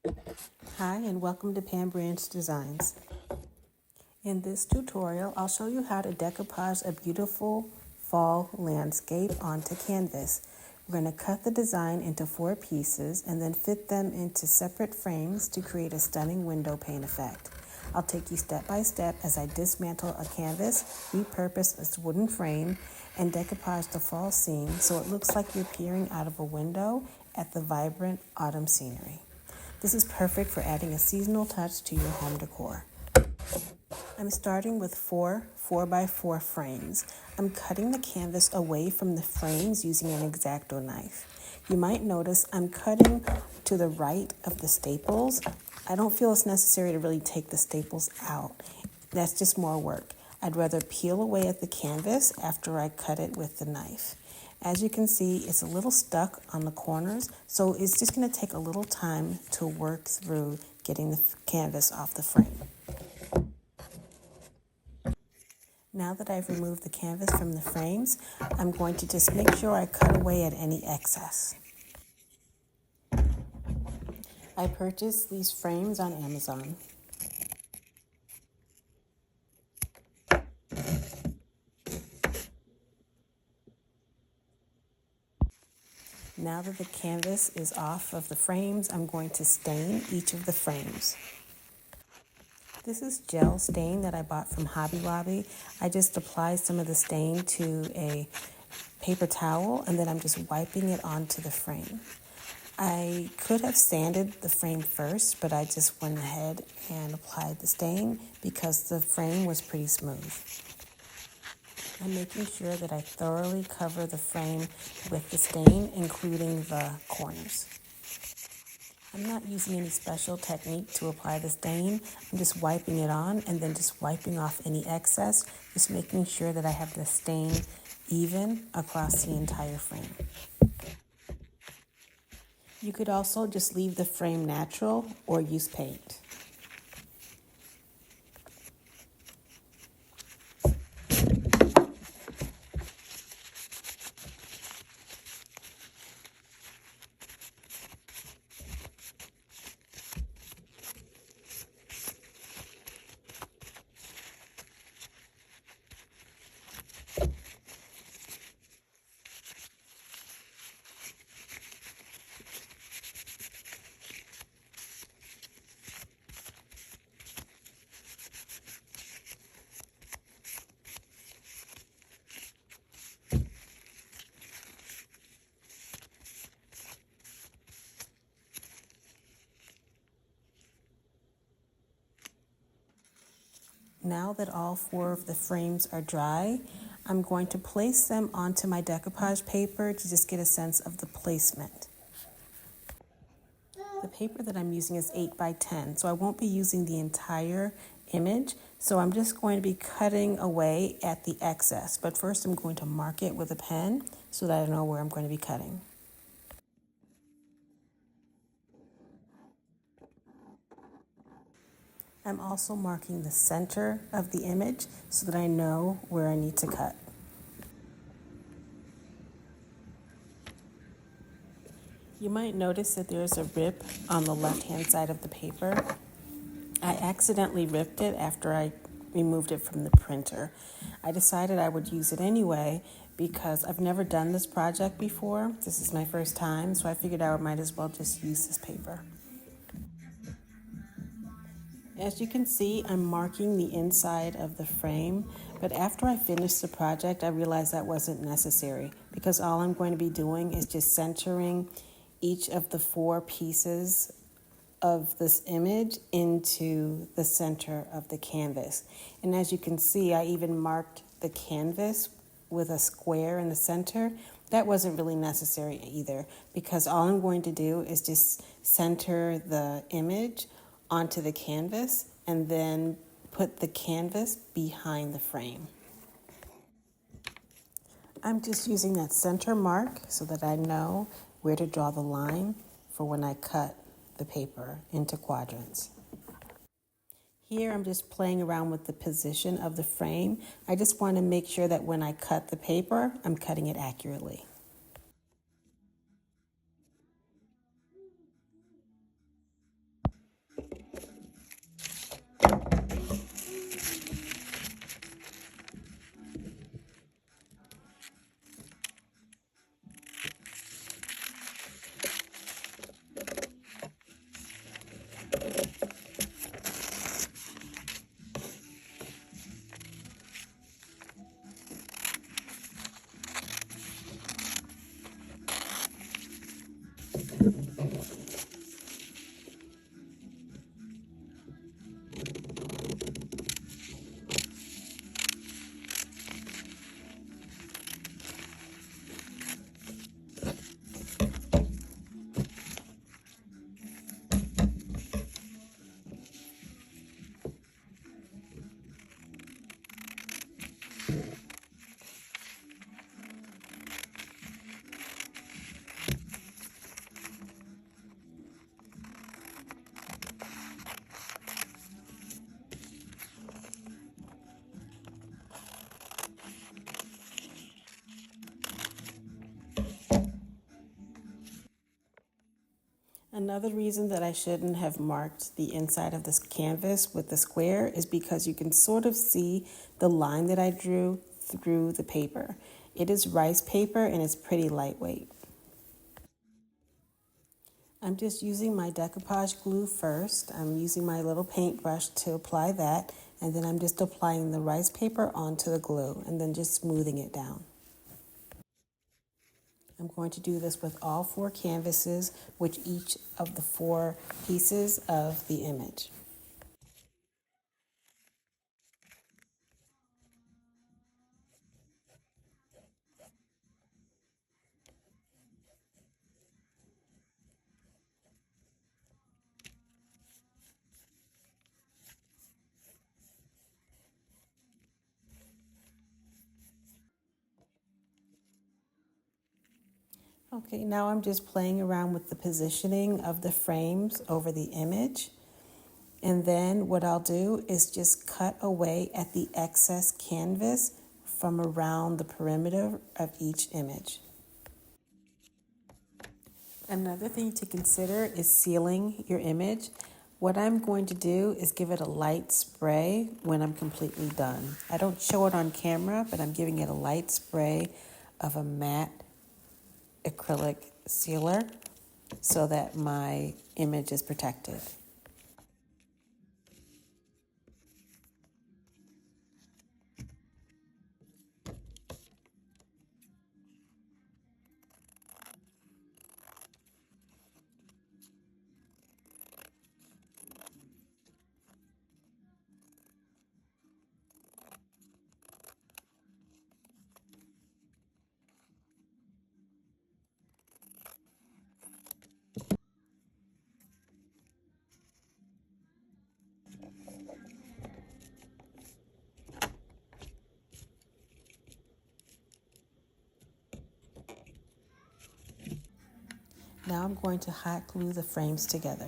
Hi and welcome to Pam Designs. In this tutorial, I'll show you how to decoupage a beautiful fall landscape onto canvas. We're going to cut the design into 4 pieces and then fit them into separate frames to create a stunning window pane effect. I'll take you step by step as I dismantle a canvas, repurpose its wooden frame, and decoupage the fall scene so it looks like you're peering out of a window at the vibrant autumn scenery. This is perfect for adding a seasonal touch to your home decor. I'm starting with 4 4x4 frames. I'm cutting the canvas away from the frames using an X-Acto knife. You might notice I'm cutting to the right of the staples. I don't feel it's necessary to really take the staples out. That's just more work. I'd rather peel away at the canvas after I cut it with the knife. As you can see, it's a little stuck on the corners, so it's just going to take a little time to work through getting the canvas off the frame. Now that I've removed the canvas from the frames, I'm going to just make sure I cut away at any excess. I purchased these frames on Amazon. Now that the canvas is off of the frames, I'm going to stain each of the frames. This is gel stain that I bought from Hobby Lobby. I just applied some of the stain to a paper towel and then I'm just wiping it onto the frame. I could have sanded the frame first, but I just went ahead and applied the stain because the frame was pretty smooth. I'm making sure that I thoroughly cover the frame with the stain, including the corners. I'm not using any special technique to apply the stain. I'm just wiping it on and then just wiping off any excess, just making sure that I have the stain even across the entire frame. You could also just leave the frame natural or use paint. Now that all 4 of the frames are dry, I'm going to place them onto my decoupage paper to just get a sense of the placement. The paper that I'm using is 8 by 10, so I won't be using the entire image, so I'm just going to be cutting away at the excess. But first I'm going to mark it with a pen so that I know where I'm going to be cutting. I'm also marking the center of the image so that I know where I need to cut. You might notice that there's a rip on the left-hand side of the paper. I accidentally ripped it after I removed it from the printer. I decided I would use it anyway because I've never done this project before. This is my first time, so I figured I might as well just use this paper. As you can see, I'm marking the inside of the frame, but after I finished the project, I realized that wasn't necessary because all I'm going to be doing is just centering each of the 4 pieces of this image into the center of the canvas. And as you can see, I even marked the canvas with a square in the center. That wasn't really necessary either because all I'm going to do is just center the image onto the canvas and then put the canvas behind the frame. I'm just using that center mark so that I know where to draw the line for when I cut the paper into quadrants. Here I'm just playing around with the position of the frame. I just want to make sure that when I cut the paper, I'm cutting it accurately. Another reason that I shouldn't have marked the inside of this canvas with the square is because you can sort of see the line that I drew through the paper. It is rice paper and it's pretty lightweight. I'm just using my decoupage glue first. I'm using my little paintbrush to apply that, and then I'm just applying the rice paper onto the glue and then just smoothing it down. I'm going to do this with all 4 canvases, with each of the 4 pieces of the image. Okay, now I'm just playing around with the positioning of the frames over the image. And then what I'll do is just cut away at the excess canvas from around the perimeter of each image. Another thing to consider is sealing your image. What I'm going to do is give it a light spray when I'm completely done. I don't show it on camera, but I'm giving it a light spray of a matte acrylic sealer so that my image is protected. Now I'm going to hot glue the frames together.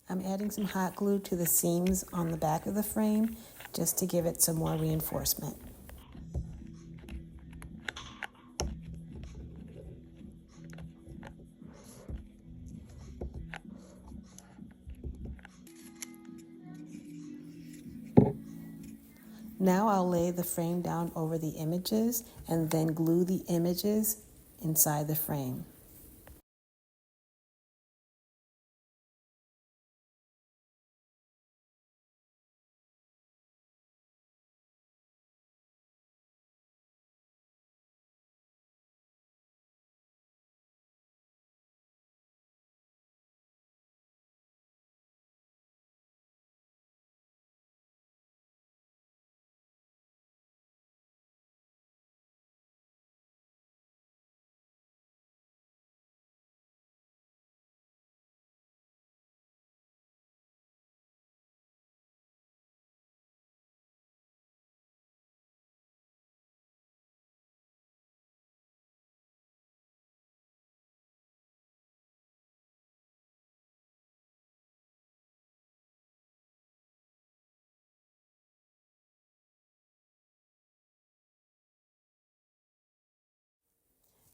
I'm adding some hot glue to the seams on the back of the frame just to give it some more reinforcement. Now I'll lay the frame down over the images and then glue the images inside the frame.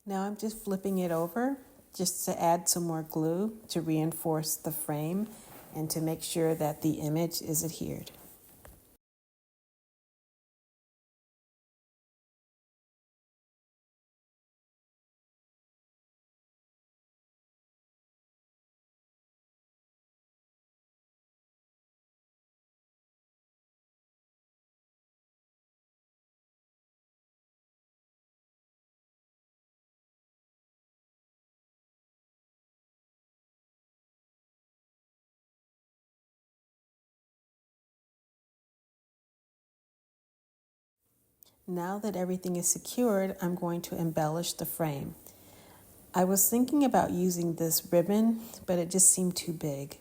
Now I'm just flipping it over just to add some more glue to reinforce the frame and to make sure that the image is adhered. Now that everything is secured, I'm going to embellish the frame. I was thinking about using this ribbon, but it just seemed too big.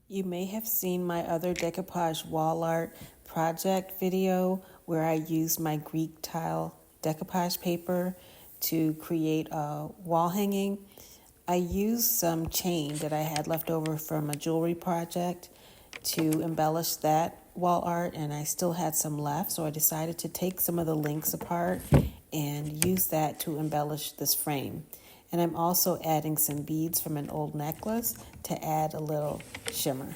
You may have seen my other decoupage wall art project video where I used my Greek tile decoupage paper to create a wall hanging. I used some chain that I had left over from a jewelry project to embellish that wall art, and I still had some left, so I decided to take some of the links apart and use that to embellish this frame. And I'm also adding some beads from an old necklace to add a little shimmer.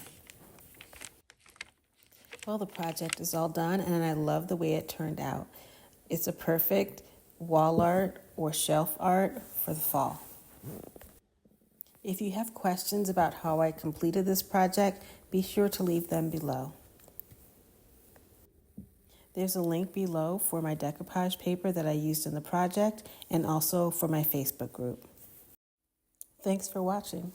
Well, the project is all done, and I love the way it turned out. It's a perfect wall art or shelf art for the fall. If you have questions about how I completed this project, be sure to leave them below. There's a link below for my decoupage paper that I used in the project and also for my Facebook group. Thanks for watching.